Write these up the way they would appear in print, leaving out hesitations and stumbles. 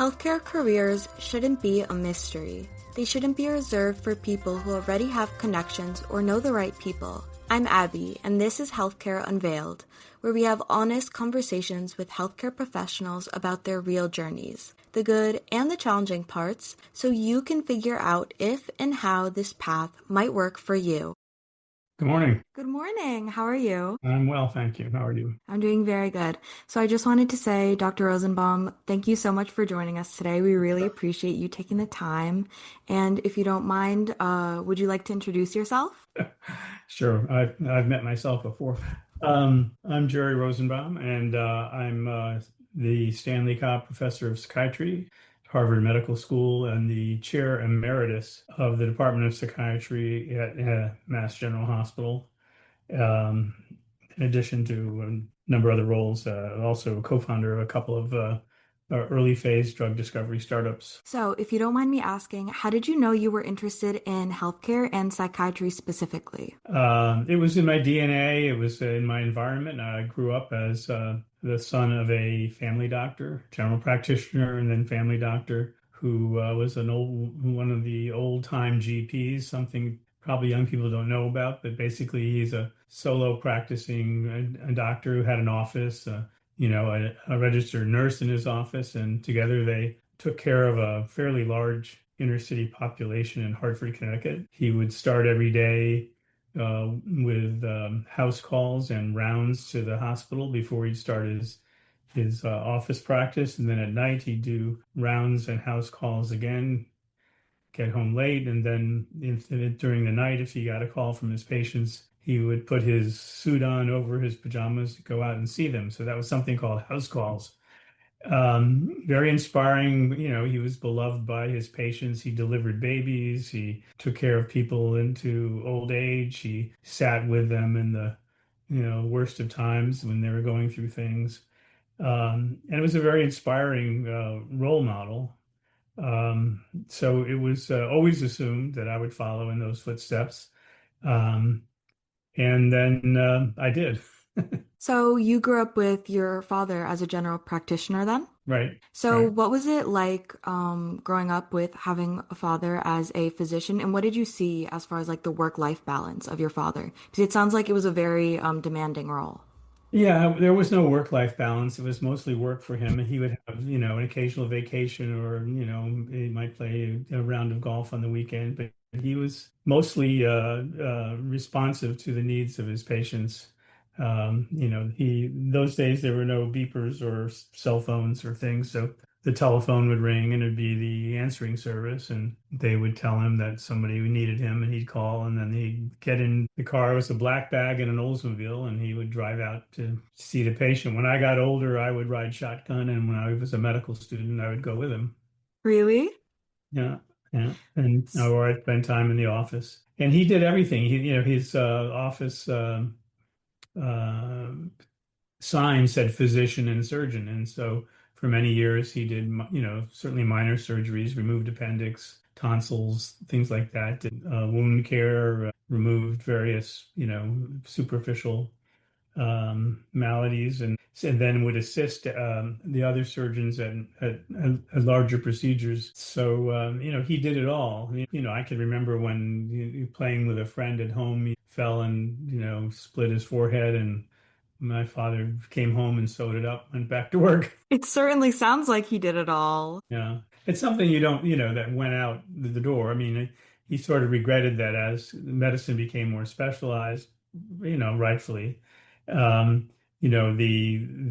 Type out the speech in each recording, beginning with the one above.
Healthcare careers shouldn't be a mystery. They shouldn't be reserved for people who already have connections or know the right people. I'm Abby, and this is Healthcare Unveiled, where we have honest conversations with healthcare professionals about their real journeys, the good and the challenging parts, so you can figure out if and how this path might work for you. Good morning. Good morning. How are you? I'm well, thank you. How are you? I'm doing very good. So I just wanted to say, Dr. Rosenbaum, thank you so much for joining us today. We really appreciate you taking the time. And if you don't mind, would you like to introduce yourself? Sure. I've met myself before. I'm Jerry Rosenbaum, and I'm the Stanley Cobb Professor of Psychiatry at Harvard Medical School and the Chair Emeritus of the Department of Psychiatry at Mass General Hospital. Um, in addition to a number of other roles, also a co-founder of a couple of early phase drug discovery startups. So if you don't mind me asking, how did you know you were interested in healthcare and psychiatry specifically? It was in my DNA. It was in my environment. I grew up as the son of a family doctor, general practitioner, and then family doctor who was one of the old time GPs, something probably young people don't know about, but basically he's a solo practicing a doctor who had an office, a registered nurse in his office, and together they took care of a fairly large inner city population in Hartford, Connecticut. He would start every day with house calls and rounds to the hospital before he'd start his office practice, and then at night he'd do rounds and house calls again, get home late, and then during the night, if he got a call from his patients, he would put his suit on over his pajamas to go out and see them. So that was something called house calls. Very inspiring. You know, he was beloved by his patients. He delivered babies. He took care of people into old age. He sat with them in the, worst of times when they were going through things. And it was a very inspiring role model. So it was always assumed that I would follow in those footsteps. Um, and then I did. So you grew up with your father as a general practitioner then? Right, So right. what was it like growing up with having a father as a physician, and what did you see as far as like the work-life balance of your father? Because it sounds like it was a very demanding role. Yeah, there was no work-life balance. It was mostly work for him. And he would have, an occasional vacation or, he might play a round of golf on the weekend, but he was mostly responsive to the needs of his patients. Those days there were no beepers or cell phones or things. So the telephone would ring and it'd be the answering service, and they would tell him that somebody needed him, and he'd call, and then he'd get in the car. It was a black bag and an Oldsmobile, and he would drive out to see the patient. When I got older, I would ride shotgun, and when I was a medical student, I would go with him. Really? Yeah, yeah, and or I'd spend time in the office. And he did everything. His office uh, sign said physician and surgeon. And so for many years, he did, certainly minor surgeries, removed appendix, tonsils, things like that, did wound care, removed various, superficial maladies, and then would assist the other surgeons at larger procedures. So, he did it all. I can remember when playing with a friend at home, he fell and, split his forehead, and my father came home and sewed it up, went back to work. It certainly sounds like he did it all. Yeah. It's something you don't, that went out the door. I mean, he sort of regretted that as medicine became more specialized, rightfully. Um, the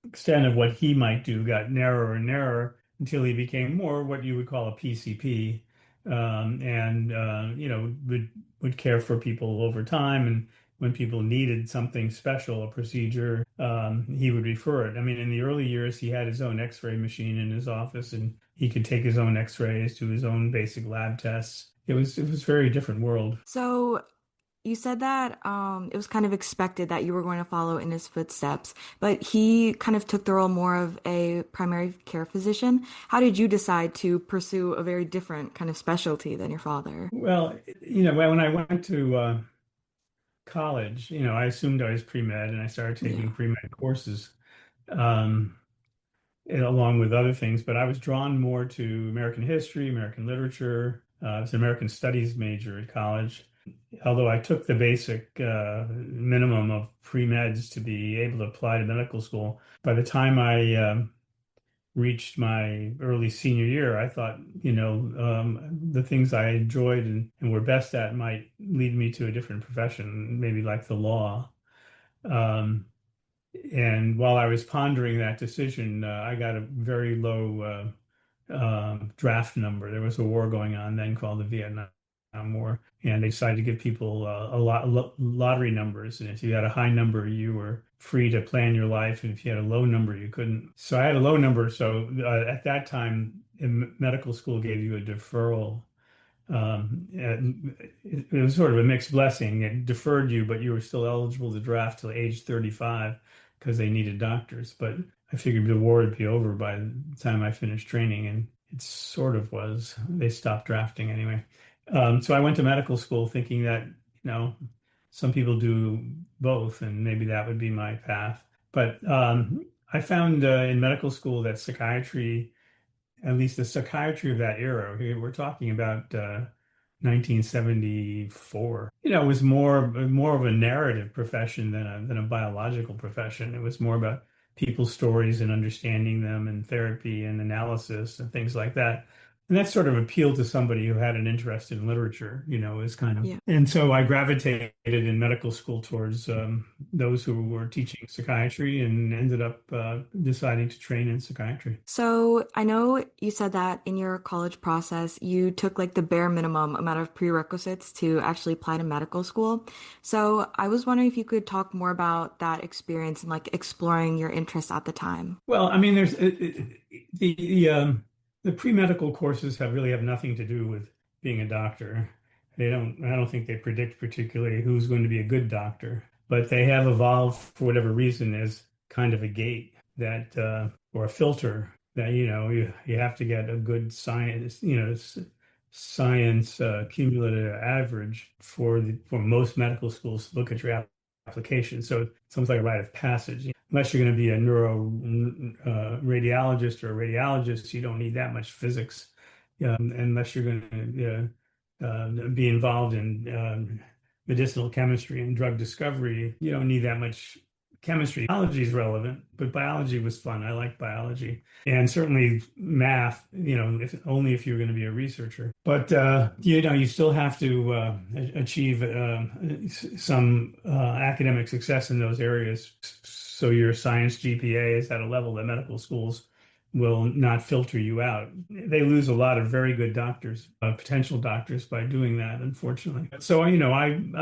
extent of what he might do got narrower and narrower until he became more what you would call a PCP, and would care for people over time. And when people needed something special, a procedure, he would refer it. I mean, in the early years, he had his own X-ray machine in his office, and he could take his own X-rays, do his own basic lab tests. It was a very different world. So you said that it was kind of expected that you were going to follow in his footsteps, but he kind of took the role more of a primary care physician. How did you decide to pursue a very different kind of specialty than your father? Well, when I went to college, I assumed I was pre-med, and I started taking Yeah. pre-med courses. Um, along with other things, but I was drawn more to American history, American literature. I was an American Studies major at college, although I took the basic minimum of pre-meds to be able to apply to medical school. By the time I reached my early senior year, I thought, the things I enjoyed and were best at might lead me to a different profession, maybe like the law. Um, and while I was pondering that decision, I got a very low draft number. There was a war going on then called the Vietnam War, and they decided to give people lottery numbers. And if you had a high number, you were free to plan your life, and if you had a low number, you couldn't. So I had a low number. So at that time, in medical school, gave you a deferral. It was sort of a mixed blessing. It deferred you, but you were still eligible to draft till age 35 because they needed doctors. But I figured the war would be over by the time I finished training, and it sort of was. They stopped drafting anyway. So I went to medical school thinking that, some people do both, and maybe that would be my path. But I found in medical school that psychiatry, at least the psychiatry of that era, we're talking about 1974, was more of a narrative profession than a biological profession. It was more about people's stories and understanding them and therapy and analysis and things like that. And that sort of appealed to somebody who had an interest in literature, is kind of. Yeah. And so I gravitated in medical school towards those who were teaching psychiatry and ended up deciding to train in psychiatry. So I know you said that in your college process, you took like the bare minimum amount of prerequisites to actually apply to medical school. So I was wondering if you could talk more about that experience and like exploring your interests at the time. Well, I mean, there's the pre-medical courses have nothing to do with being a doctor. I don't think they predict particularly who's going to be a good doctor, but they have evolved for whatever reason as kind of a gate that, or a filter that, you have to get a good science, science cumulative average for most medical schools to look at your application. So it's almost like a rite of passage. Unless you're going to be a neuro radiologist or a radiologist, you don't need that much physics. Unless you're going to be involved in medicinal chemistry and drug discovery, you don't need that much chemistry. Biology is relevant, but biology was fun. I liked biology. And certainly math, if you're going to be a researcher. But, you still have to achieve some academic success in those areas. So your science GPA is at a level that medical schools will not filter you out. They lose a lot of very good doctors, potential doctors, by doing that, unfortunately. So, I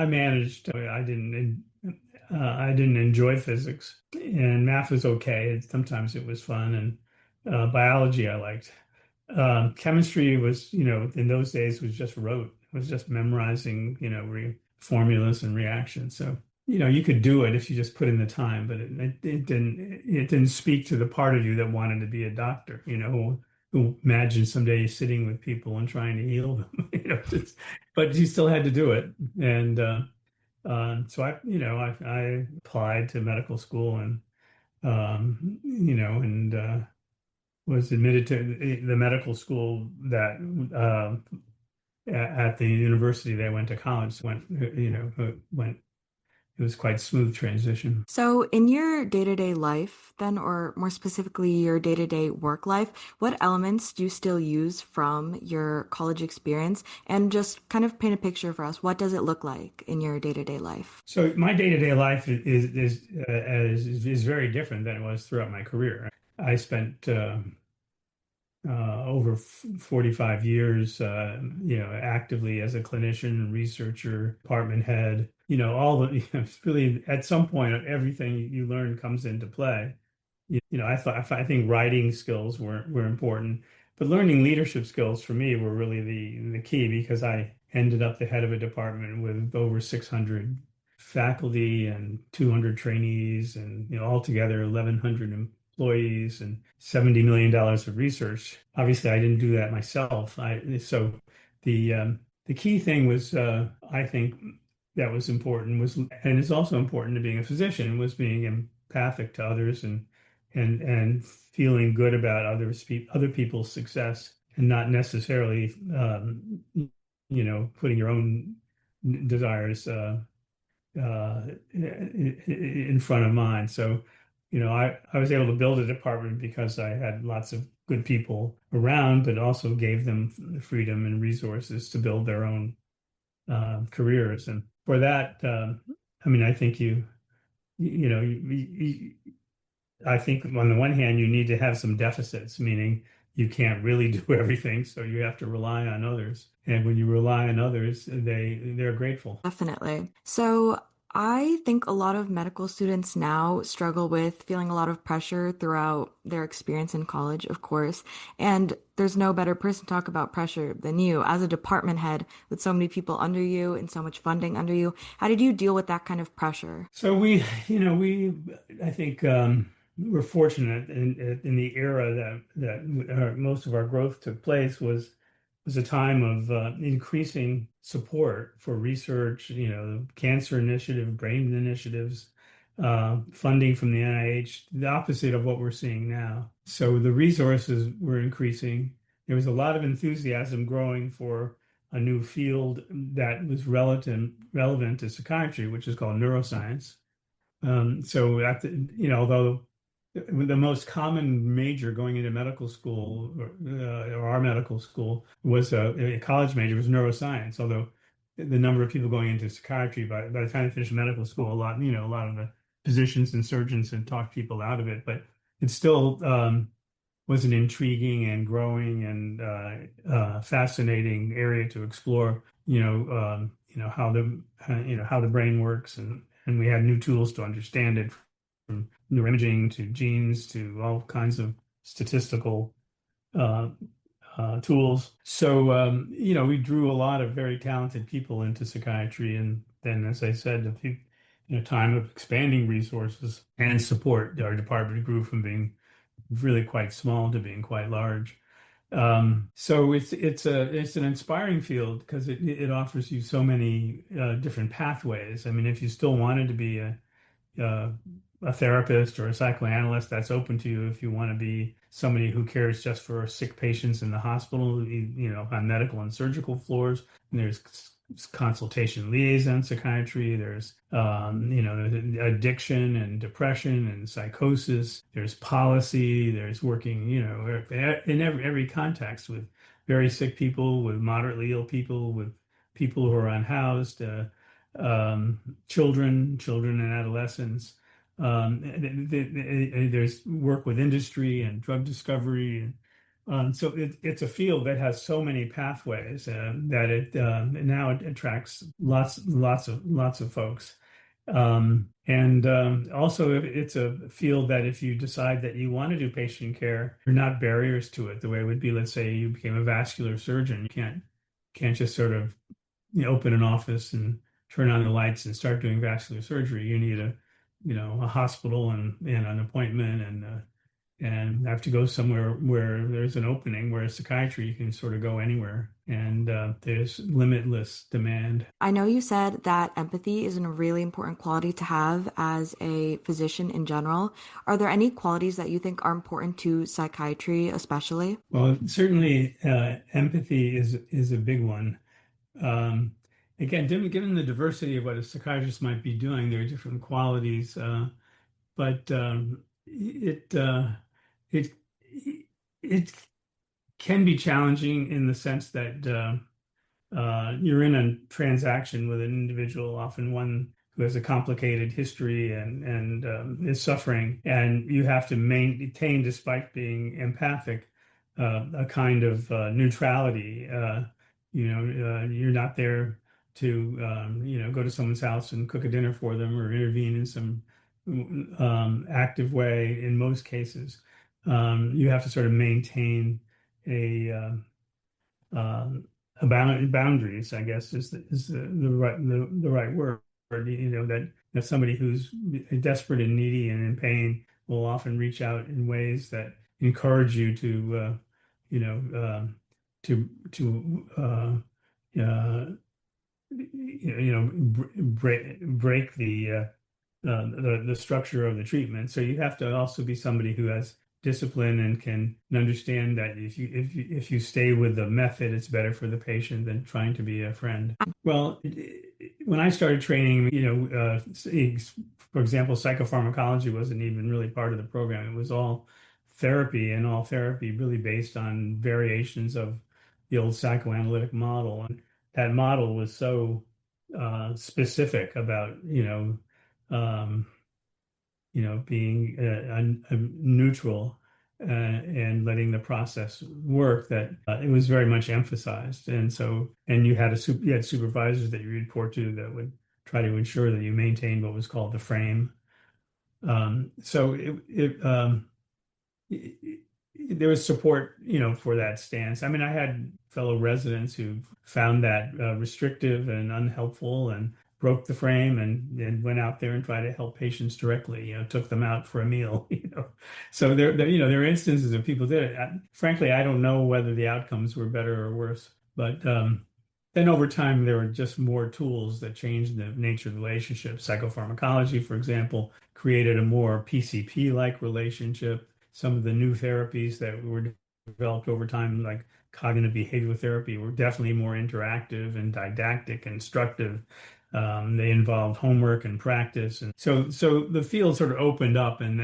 managed. I didn't enjoy physics, and math was okay. Sometimes it was fun, and biology I liked. Chemistry was, in those days was just rote. It was just memorizing, formulas and reactions. So, you could do it if you just put in the time, but it didn't speak to the part of you that wanted to be a doctor, who imagined someday sitting with people and trying to heal them, but you still had to do it. And so I applied to medical school and was admitted to the medical school that at the university that I went to college. It was quite smooth transition. So in your day-to-day life then, or more specifically your day-to-day work life, what elements do you still use from your college experience? And just kind of paint a picture for us. What does it look like in your day-to-day life? So my day-to-day life is very different than it was throughout my career. I spent over 45 years, actively as a clinician, researcher, department head, really at some point, everything you learn comes into play. I think writing skills were important, but learning leadership skills for me were really the key, because I ended up the head of a department with over 600 faculty and 200 trainees, and altogether 1,100 employees and $70 million of research. Obviously, I didn't do that myself. So the key thing was, I think, that was important was, and it's also important to being a physician, was being empathic to others and and feeling good about other people's success, and not necessarily putting your own desires in front of mine. So, I was able to build a department because I had lots of good people around, but also gave them the freedom and resources to build their own careers. And for that, I mean, I think you know, I think on the one hand, you need to have some deficits, meaning you can't really do everything, so you have to rely on others. And when you rely on others, they're grateful. Definitely. So I think a lot of medical students now struggle with feeling a lot of pressure throughout their experience in college, of course. And there's no better person to talk about pressure than you as a department head with so many people under you and so much funding under you. How did you deal with that kind of pressure? So I think we're fortunate in the era that most of our growth took place was a time of increasing support for research, cancer initiative, brain initiatives, funding from the NIH, the opposite of what we're seeing now. So the resources were increasing. There was a lot of enthusiasm growing for a new field that was relevant to psychiatry, which is called neuroscience. So although the most common major going into medical school or our medical school was a college major was neuroscience, although the number of people going into psychiatry by the time they finished medical school, a lot of the physicians and surgeons had talked people out of it, but it still was an intriguing and growing and fascinating area to explore. How the brain works, and we had new tools to understand it, from neuroimaging to genes to all kinds of statistical uh, tools. So we drew a lot of very talented people into psychiatry, and then, as I said, time of expanding resources and support, our department grew from being really quite small to being quite large. So it's an inspiring field because it offers you so many different pathways. I mean, if you still wanted to be uh, a therapist or a psychoanalyst, that's open to you. If you want to be somebody who cares just for sick patients in the hospital, on medical and surgical floors, and there's consultation liaison psychiatry, there's there's addiction and depression and psychosis, there's policy, there's working, in every context with very sick people, with moderately ill people, with people who are unhoused, children and adolescents. There's work with industry and drug discovery. So it's a field that has so many pathways that it attracts lots of folks. And Also, it's a field that if you decide that you want to do patient care, there are not barriers to it. The way it would be, let's say you became a vascular surgeon, you can't just sort of open an office and turn on the lights and start doing vascular surgery. You need a hospital and an appointment and have to go somewhere where there's an opening, where psychiatry you can sort of go anywhere, and there's limitless demand. I know you said that empathy is a really important quality to have as a physician in general. Are there any qualities that you think are important to psychiatry, especially? Well, certainly empathy is a big one. Um, Again, given the diversity of what a psychiatrist might be doing, there are different qualities, but it it can be challenging in the sense that you're in a transaction with an individual, often one who has a complicated history and is suffering, and you have to maintain, despite being empathic, a kind of neutrality. You're not there to go to someone's house and cook a dinner for them or intervene in some active way. In most cases, you have to sort of maintain a boundaries, I guess, is the right word. That somebody who's desperate and needy and in pain will often reach out in ways that encourage you to you know to uh, break the the structure of the treatment. So you have to also be somebody who has discipline and can understand that if you stay with the method, it's better for the patient than trying to be a friend. Well, when I started training, for example, psychopharmacology wasn't even really part of the program. It was all therapy, and all therapy really based on variations of the old psychoanalytic model. And that model was so specific about, um, being a neutral and letting the process work, that it was very much emphasized. And so, and you had supervisors that you report to that would try to ensure that you maintained what was called the frame. So there was support, for that stance. I mean, I had fellow residents who found that restrictive and unhelpful and broke the frame and went out there and tried to help patients directly, took them out for a meal, So there are instances of people did it. Frankly, I don't know whether the outcomes were better or worse, but then over time, there were just more tools that changed the nature of the relationship. Psychopharmacology, for example, created a more PCP-like relationship. Some of the new therapies that were developed over time, like cognitive behavioral therapy, were definitely more interactive and didactic, instructive. They involved homework and practice, and so the field sort of opened up, and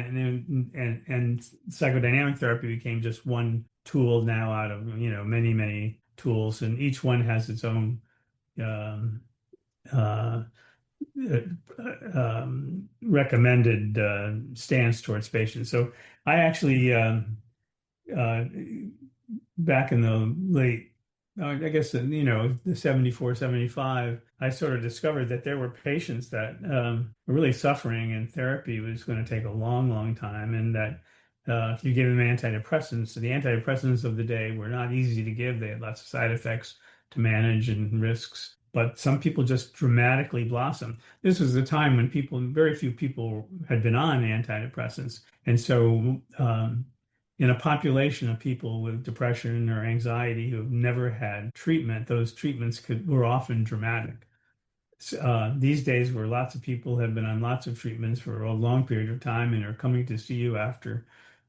psychodynamic therapy became just one tool now out of many tools, and each one has its own um, uh, recommended stance towards patients. So I actually, uh, back in the late, I guess, the 74, 75, I sort of discovered that there were patients that were really suffering, and therapy was going to take a long time, and that if you gave them antidepressants, the antidepressants of the day were not easy to give. They had lots of side effects to manage and risks. But some people just dramatically blossomed. This was a time when very few people had been on antidepressants. And so, in a population of people with depression or anxiety who have never had treatment, those treatments were often dramatic. These days, where lots of people have been on lots of treatments for a long period of time and are coming to see you after,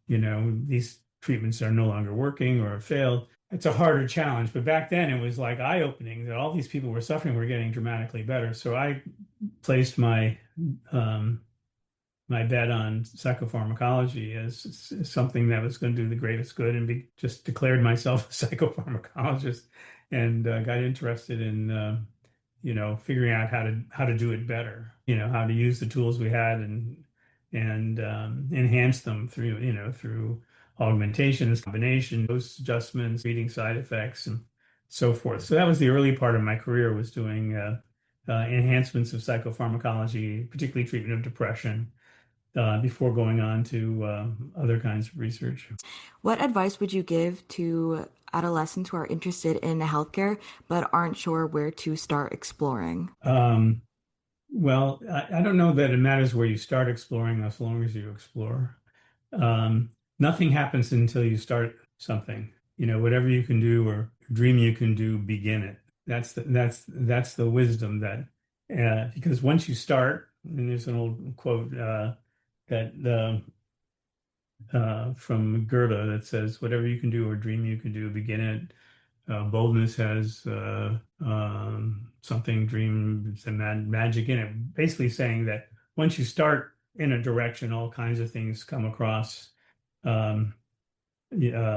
these treatments are no longer working or have failed, it's a harder challenge. But back then, it was like eye-opening that all these people were suffering were getting dramatically better. So I placed um, my bet on psychopharmacology as something that was going to do the greatest good, and just declared myself a psychopharmacologist, and got interested in figuring out how to do it better, how to use the tools we had and enhance them through augmentations, combination, dose adjustments, treating side effects, and so forth. So that was the early part of my career, was doing enhancements of psychopharmacology, particularly treatment of depression, before going on to other kinds of research. What advice would you give to adolescents who are interested in healthcare but aren't sure where to start exploring? Well, I don't know that it matters where you start exploring as long as you explore. Nothing happens until you start something. Whatever you can do or dream you can do, begin it. That's the wisdom that because once you start, and there's an old quote that from Goethe that says, "Whatever you can do or dream you can do, begin it." Boldness has something, dream, some magic in it. Basically saying that once you start in a direction, all kinds of things come across um, that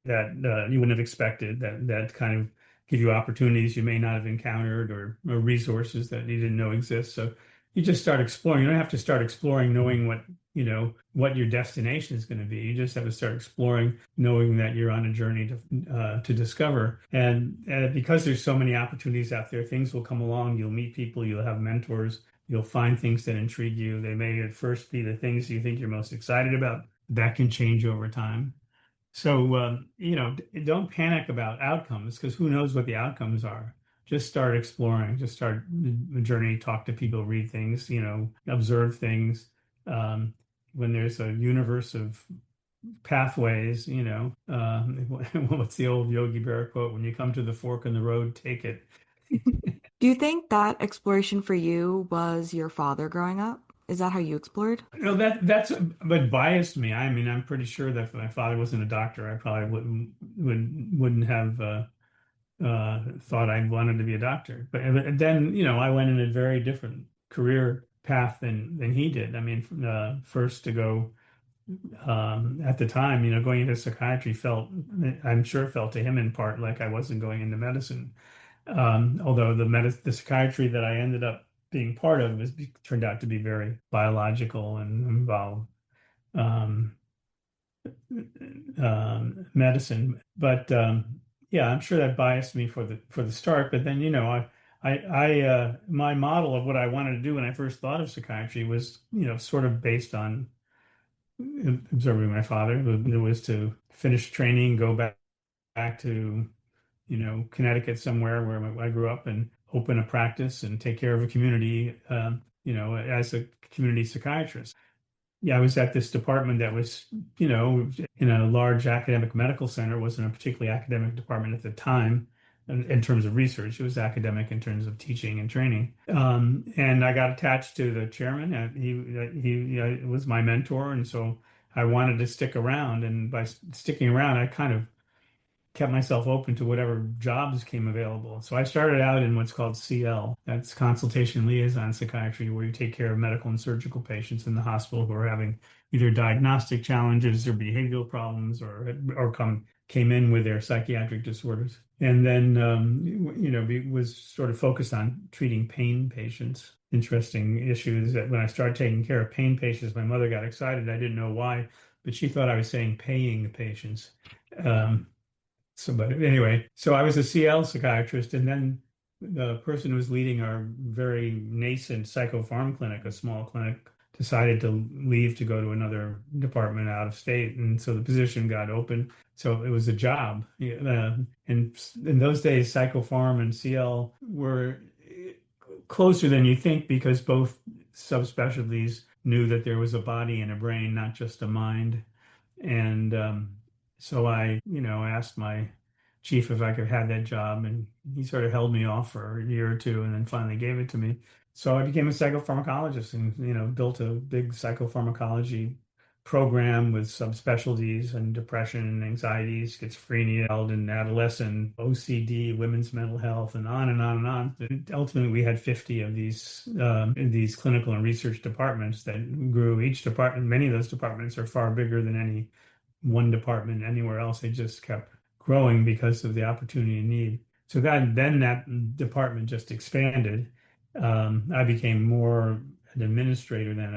you wouldn't have expected, that kind of give you opportunities you may not have encountered, or resources that you didn't know exist. So you just start exploring. You don't have to start exploring knowing what your destination is going to be. You just have to start exploring, knowing that you're on a journey to discover. And because there's so many opportunities out there, things will come along. You'll meet people. You'll have mentors. You'll find things that intrigue you. They may at first be the things you think you're most excited about. That can change over time. So, don't panic about outcomes, because who knows what the outcomes are. Just start exploring, just start the journey, talk to people, read things, observe things. Um, when there's a universe of pathways, what's the old Yogi Berra quote? When you come to the fork in the road, take it. Do Do you think that exploration for you was your father growing up? Is that how you explored? No, that's what biased me. I mean, I'm pretty sure that if my father wasn't a doctor, I probably wouldn't have thought I wanted to be a doctor. But then, I went in a very different career path than he did. I mean, first to go at the time, going into psychiatry I'm sure it felt to him in part like I wasn't going into medicine. Although the psychiatry that I ended up being part of turned out to be very biological and involved um, medicine. But yeah, I'm sure that biased me for the start. But then, my model of what I wanted to do when I first thought of psychiatry was, sort of based on observing my father. It was to finish training, go back to Connecticut somewhere where I grew up and open a practice and take care of a community, as a community psychiatrist. Yeah, I was at this department that was, in a large academic medical center. It wasn't a particularly academic department at the time in terms of research. It was academic in terms of teaching and training. And I got attached to the chairman, and he was my mentor. And so I wanted to stick around. And by sticking around, I kind of kept myself open to whatever jobs came available. So I started out in what's called CL. That's consultation liaison psychiatry, where you take care of medical and surgical patients in the hospital who are having either diagnostic challenges or behavioral problems or came in with their psychiatric disorders. And then, was sort of focused on treating pain patients. Interesting issues that when I started taking care of pain patients, my mother got excited. I didn't know why, but she thought I was saying paying the patients. But anyway, so I was a CL psychiatrist, and then the person who was leading our very nascent psychopharm clinic, a small clinic, decided to leave to go to another department out of state, and so the position got open. So it was a job. And in those days, psychopharm and CL were closer than you think because both subspecialties knew that there was a body and a brain, not just a mind. And so I, asked my chief if I could have that job, and he sort of held me off for a year or two and then finally gave it to me. So I became a psychopharmacologist and, built a big psychopharmacology program with subspecialties and depression and anxiety, schizophrenia, and adolescent, OCD, women's mental health, and on and on and on. And ultimately, we had 50 of these clinical and research departments that grew. Each department, many of those departments are far bigger than any one department anywhere else. They just kept growing because of the opportunity and need. So that department just expanded. I became more an administrator than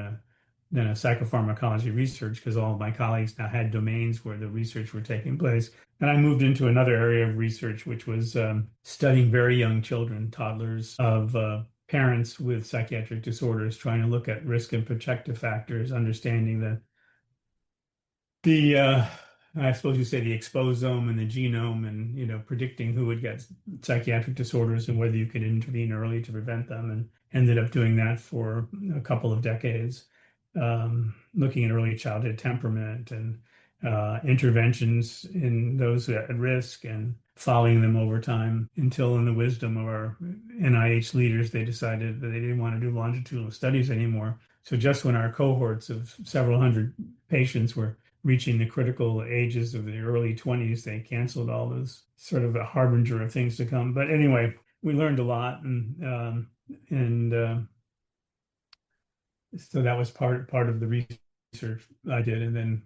a psychopharmacology research because all of my colleagues now had domains where the research were taking place. And I moved into another area of research, which was studying very young children, toddlers of parents with psychiatric disorders, trying to look at risk and protective factors, understanding the I suppose you say the exposome and the genome, and predicting who would get psychiatric disorders and whether you could intervene early to prevent them, and ended up doing that for a couple of decades, looking at early childhood temperament and interventions in those at risk and following them over time until, in the wisdom of our NIH leaders, they decided that they didn't want to do longitudinal studies anymore. So just when our cohorts of several hundred patients were reaching the critical ages of the early 20s, they canceled all those, sort of a harbinger of things to come. But anyway, we learned a lot, and so that was part of the research I did. And then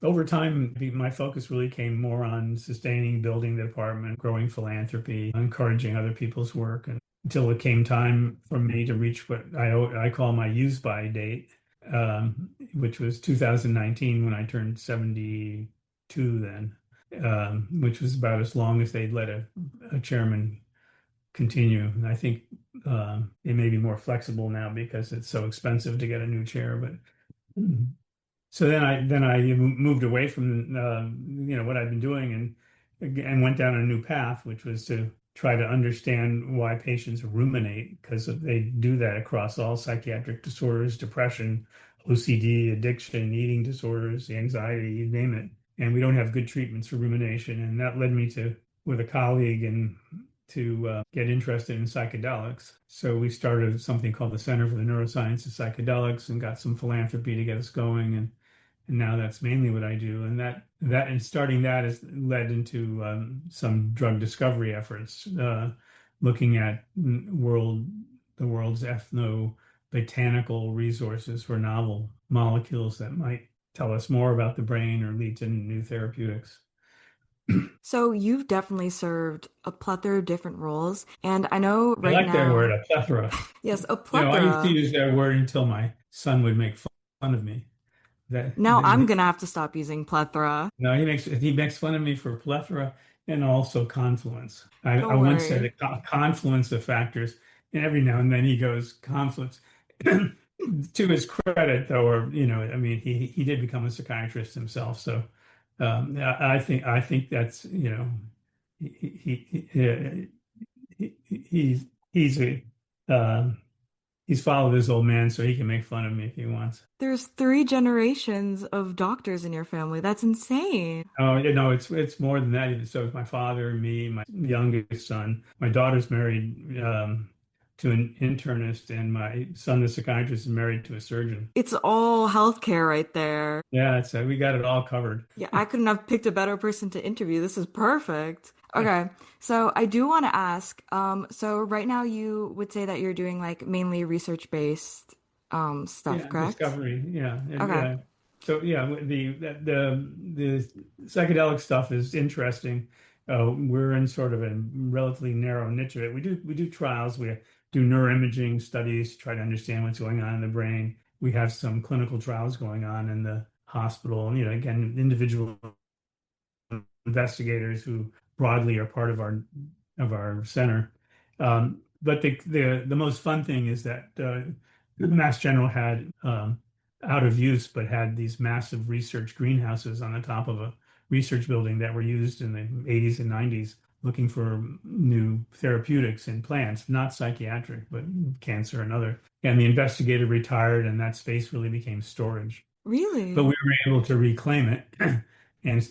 over time, my focus really came more on sustaining, building the department, growing philanthropy, encouraging other people's work, and until it came time for me to reach what I call my use-by date, which was 2019 when I turned 72 then, which was about as long as they'd let a chairman continue. And I think it may be more flexible now because it's so expensive to get a new chair. But so then I moved away from what I'd been doing and went down a new path, which was to try to understand why patients ruminate, because they do that across all psychiatric disorders, depression, OCD, addiction, eating disorders, anxiety, you name it. And we don't have good treatments for rumination. And that led me to, with a colleague in get interested in psychedelics. So we started something called the Center for the Neuroscience of Psychedelics and got some philanthropy to get us going. And now that's mainly what I do. And and starting that has led into some drug discovery efforts, looking at the world's ethnobotanical resources for novel molecules that might tell us more about the brain or lead to new therapeutics. So you've definitely served a plethora of different roles. And I know I right like that word, now, a plethora. yes, a I used to plethora. use that word until my son would make fun of me. Now I'm gonna have to stop using plethora. No, he makes fun of me for plethora and also confluence. I Don't once said worry. a confluence of factors, and every now and then he goes confluence. To his credit, though, or I mean, he did become a psychiatrist himself, so I think that's he, he's a he's followed his old man, so he can make fun of me if he wants. There's three generations of doctors in your family. That's insane. Oh, it's more than that. So it's my father, me, my youngest son. My daughter's married to an internist, and my son, the psychiatrist, is married to a surgeon. It's all healthcare right there. Yeah, so we got it all covered. Yeah, I couldn't have picked a better person to interview. This is perfect. Okay, so I do want to ask, so right now you would say that you're doing like mainly research-based stuff, Yeah, correct? discovery. Yeah, Okay. so yeah, the psychedelic stuff is interesting. We're in sort of a relatively narrow niche of it. We do trials. We do neuroimaging studies to try to understand what's going on in the brain. We have some clinical trials going on in the hospital. Again, individual investigators who broadly are part of our center. But the most fun thing is that Mass General had out of use, but had these massive research greenhouses on the top of a research building that were used in the 80s and 90s, looking for new therapeutics in plants, not psychiatric, but cancer and other. And the investigator retired, and that space really became storage. But we Really? were able to reclaim it. And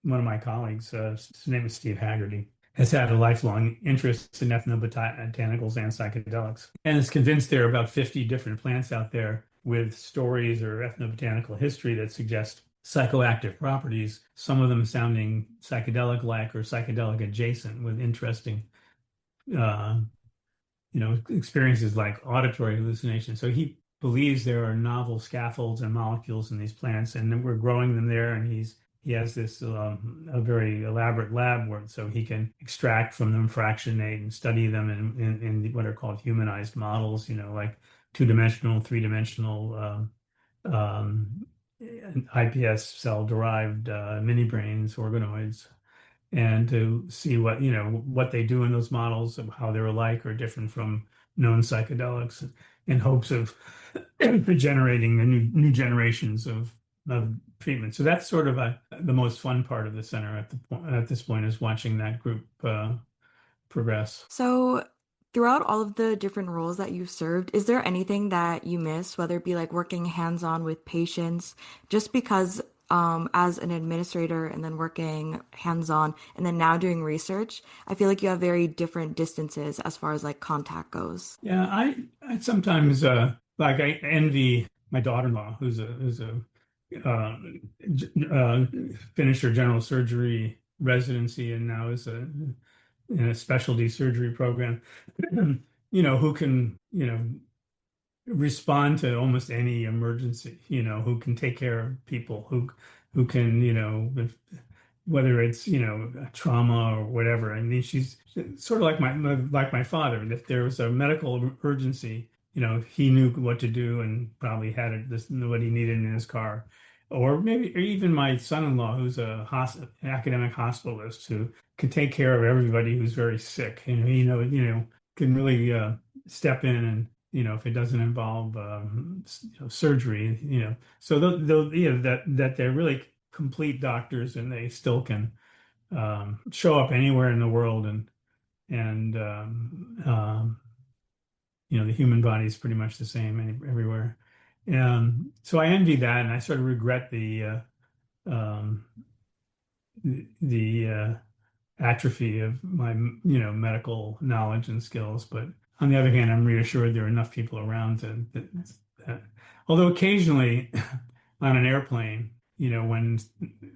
one of my colleagues, his name is Steve Haggerty, has had a lifelong interest in ethnobotanicals and psychedelics, and is convinced there are about 50 different plants out there with stories or ethnobotanical history that suggest psychoactive properties, some of them sounding psychedelic-like or psychedelic adjacent with interesting uh, experiences like auditory hallucination. So he believes there are novel scaffolds and molecules in these plants, and then we're growing them there. And he has this a very elaborate lab where so he can extract from them, fractionate, and study them in what are called humanized models. Like two-dimensional, three-dimensional iPS cell-derived mini brains, organoids, and to see what they do in those models of how they're alike or different from known psychedelics in hopes of generating the new generations of treatment. So that's sort of the most fun part of the center at this point is watching that group progress. So, throughout all of the different roles that you've served, is there anything that you miss, whether it be like working hands-on with patients, just because as an administrator and then working hands-on and then now doing research, I feel like you have very different distances as far as like contact goes. Yeah, I sometimes like I envy my daughter-in-law who's a uh, finished her general surgery residency and now is in a specialty surgery program, who can, respond to almost any emergency, who can take care of people, who can, whether it's, a trauma or whatever. I mean, she's sort of like my father. If there was a medical urgency, he knew what to do and probably had what he needed in his car. Or even my son-in-law, who's an academic hospitalist who can take care of everybody who's very sick. Can really step in and if it doesn't involve surgery, so that they're really complete doctors and they still can show up anywhere in the world and the human body is pretty much the same everywhere. So I envy that, and I sort of regret the atrophy of my, medical knowledge and skills. But on the other hand, I'm reassured there are enough people around that although occasionally on an airplane, when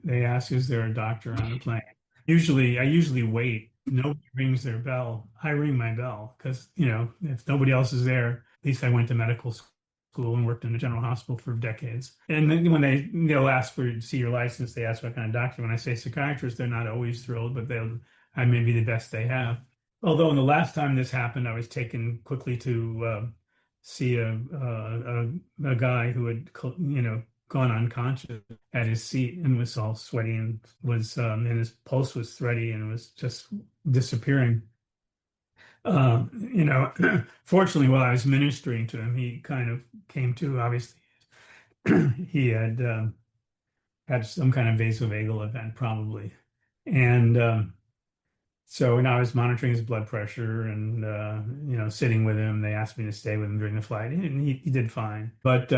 they ask, is there a doctor on the plane? I usually wait. Nobody rings their bell. I ring my bell because, if nobody else is there, at least I went to medical school and worked in a general hospital for decades. And then when they'll ask for see your license, they ask what kind of doctor. When I say psychiatrist, they're not always thrilled, but I may be the best they have. Although in the last time this happened, I was taken quickly to see a guy who had gone unconscious at his seat and was all sweaty and and his pulse was thready and was just disappearing. Fortunately, while I was ministering to him, he kind of came to. Obviously, he had some kind of vasovagal event, probably, and so when I was monitoring his blood pressure and sitting with him. They asked me to stay with him during the flight, and he did fine. But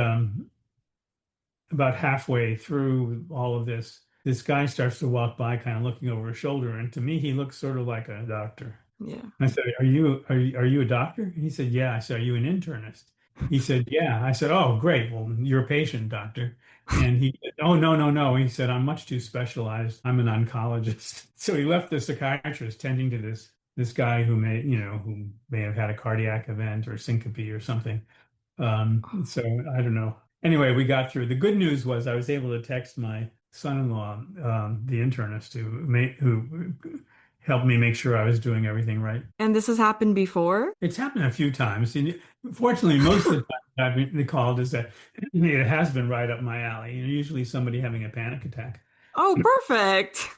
about halfway through all of this guy starts to walk by, kind of looking over his shoulder, and to me, he looks sort of like a doctor. Yeah. I said, "Are you a doctor?" He said, "Yeah." I said, "Are you an internist?" He said, "Yeah." I said, "Oh, great. Well, you're a patient, doctor." And he said, "Oh, no, no, no." He said, "I'm much too specialized. I'm an oncologist." So he left the psychiatrist tending to this guy who may have had a cardiac event or syncope or something. So I don't know. Anyway, we got through. The good news was I was able to text my son-in-law, the internist, who helped me make sure I was doing everything right. And this has happened before? It's happened a few times. And fortunately, most of the time I've been called is that it has been right up my alley. Usually somebody having a panic attack. Oh, perfect.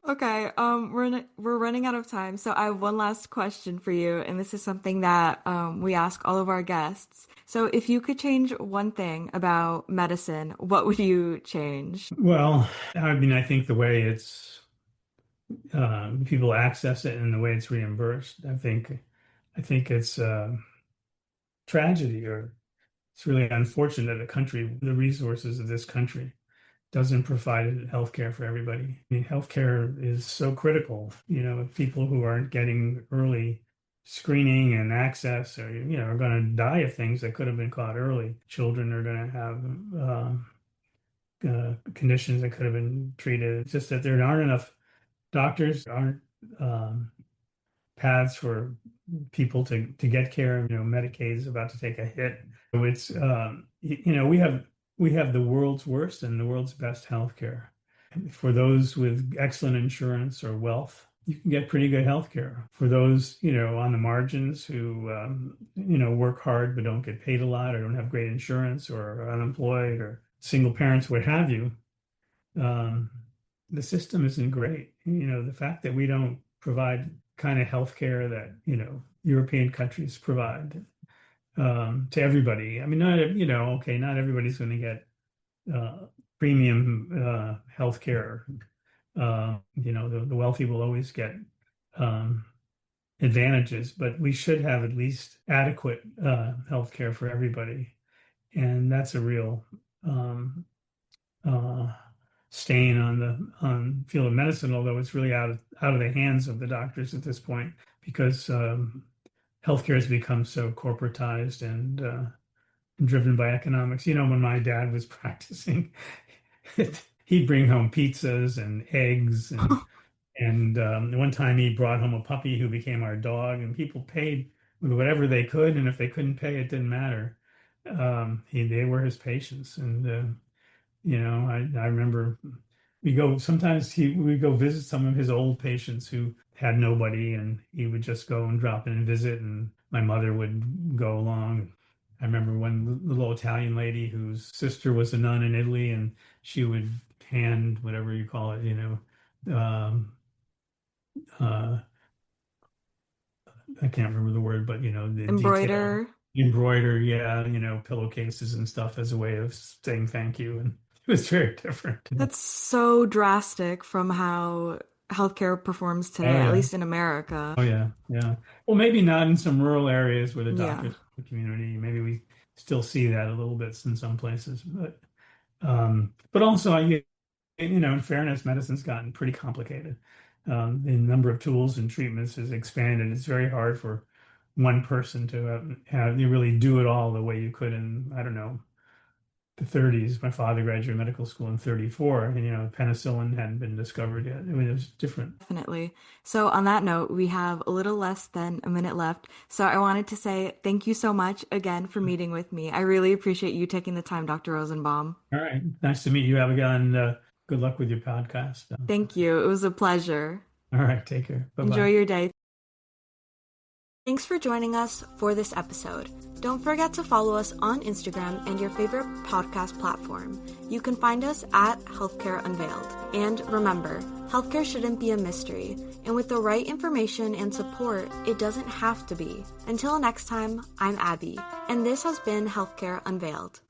Okay, we're running out of time, so I have one last question for you, and this is something that we ask all of our guests. So, if you could change one thing about medicine, what would you change? Well, I mean, I think the way people access it and the way it's reimbursed, I think it's tragedy, or it's really unfortunate that the resources of this country doesn't provide healthcare for everybody. I mean, healthcare is so critical. People who aren't getting early screening and access are going to die of things that could have been caught early. Children are going to have conditions that could have been treated. It's just that there aren't enough doctors, aren't paths for people to get care. Medicaid is about to take a hit. So it's we have the world's worst and the world's best healthcare. For those with excellent insurance or wealth, you can get pretty good healthcare. For those, on the margins who, work hard but don't get paid a lot or don't have great insurance or are unemployed or single parents, what have you, the system isn't great. The fact that we don't provide kind of healthcare that, European countries provide to everybody. I mean, not everybody's going to get premium health care. The wealthy will always get advantages, but we should have at least adequate health care for everybody. And that's a real stain on the field of medicine, although it's really out of the hands of the doctors at this point, because healthcare has become so corporatized and driven by economics. When my dad was practicing, he'd bring home pizzas and eggs, and one time he brought home a puppy who became our dog, and people paid with whatever they could, and if they couldn't pay, it didn't matter. They were his patients, and I remember we go visit some of his old patients who had nobody, and he would just go and drop in and visit, and my mother would go along. I remember one little Italian lady whose sister was a nun in Italy, and she would hand whatever you call it, uh, I can't remember the word, but the detail Embroider. embroider, yeah, pillowcases and stuff as a way of saying thank you, and it was very different. That's so drastic from how healthcare performs Oh today, at yeah. least in America. Oh yeah, yeah. Well, maybe not in some rural areas where the Yeah. doctors are the community. Maybe we still see that a little bit in some places, but also, in fairness, medicine's gotten pretty complicated. the number of tools and treatments has expanded. It's very hard for one person to have you really do it all the way you could in, I don't know, the 30s. My father graduated medical school in 34, and penicillin hadn't been discovered yet. I mean, it was different. Definitely. So on that note, we have a little less than a minute left. So I wanted to say thank you so much again for meeting with me. I really appreciate you taking the time, Dr. Rosenbaum. All right. Nice to meet you, Abigail, and good luck with your podcast. Thank you. It was a pleasure. All right. Take care. Bye-bye. Enjoy your day. Thanks for joining us for this episode. Don't forget to follow us on Instagram and your favorite podcast platform. You can find us at Healthcare Unveiled. And remember, healthcare shouldn't be a mystery. And with the right information and support, it doesn't have to be. Until next time, I'm Abby, and this has been Healthcare Unveiled.